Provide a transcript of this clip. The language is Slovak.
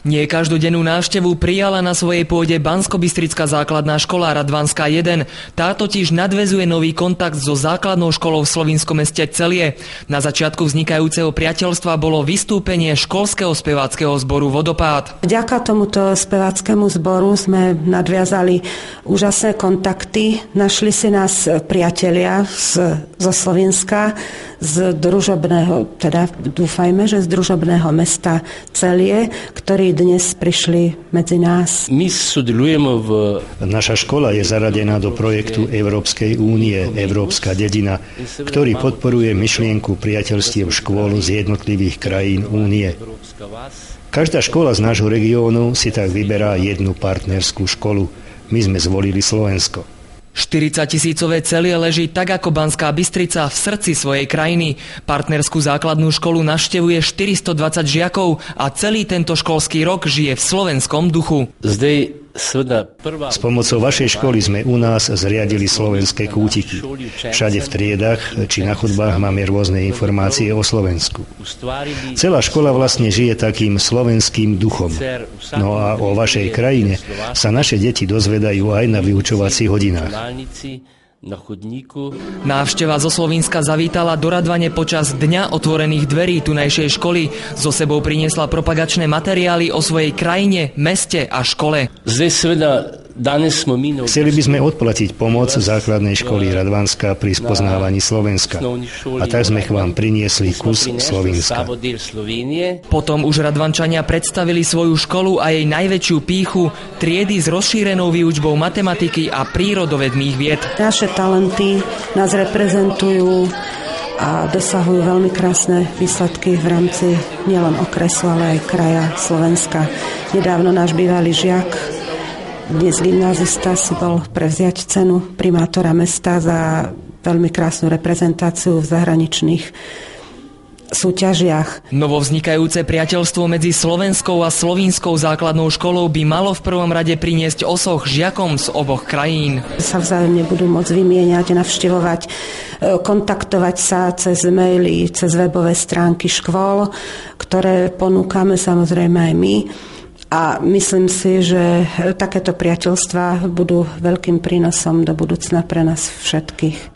Nie každodennú návštevu prijala na svojej pôde Banskobystrická základná škola Radvanská 1. Tá totiž nadväzuje nový kontakt so základnou školou v slovinskom meste Celie. Na začiatku vznikajúceho priateľstva bolo vystúpenie školského speváckeho zboru Vodopád. Vďaka tomuto speváckému zboru sme nadviazali úžasné kontakty. Našli si nás priatelia zo Slovenska, z družobného, teda dúfajme, že z družobného mesta Celie, ktorí dnes prišli medzi nás. My súdelujeme Naša škola je zaradená do projektu Európskej únie Európska dedina, ktorý podporuje myšlienku priateľstiev škôl z jednotlivých krajín únie. Každá škola z nášho regiónu si tak vyberá jednu partnerskú školu. My sme zvolili Slovensko. 40-tisícové Celie leží tak ako Banská Bystrica v srdci svojej krajiny. Partnerskú základnú školu navštevuje 420 žiakov a celý tento školský rok žije v slovenskom duchu. S pomocou vašej školy sme u nás zriadili slovenské kútiky. Všade v triedach či na chodbách máme rôzne informácie o Slovensku. Celá škola vlastne žije takým slovenským duchom. No a o vašej krajine sa naše deti dozvedajú aj na vyučovacích hodinách. Návšteva zo Slovenska zavítala do Radvane počas Dňa otvorených dverí tunajšej školy. So sebou priniesla propagačné materiály o svojej krajine, meste a škole. Chceli by sme odplatiť pomoc základnej školy Radvanská pri spoznávaní Slovenska. A tak sme k vám priniesli kus Slovenska. Potom už Radvančania predstavili svoju školu a jej najväčšiu pýchu, triedy s rozšírenou výučbou matematiky a prírodovedných vied. Naše talenty nás reprezentujú a dosahujú veľmi krásne výsledky v rámci nielen okresu, ale aj kraja Slovenska. Nedávno náš bývalý žiak, dnes gymnázista, si bol prevziať cenu primátora mesta za veľmi krásnu reprezentáciu v zahraničných súťažiach. Novovznikajúce priateľstvo medzi slovenskou a slovínskou základnou školou by malo v prvom rade priniesť osoch žiakom z oboch krajín. Sa vzájomne budú môcť vymieňať, navštevovať, kontaktovať sa cez maily, cez webové stránky škôl, ktoré ponúkame samozrejme aj my. A myslím si, že takéto priateľstvá budú veľkým prínosom do budúcna pre nás všetkých.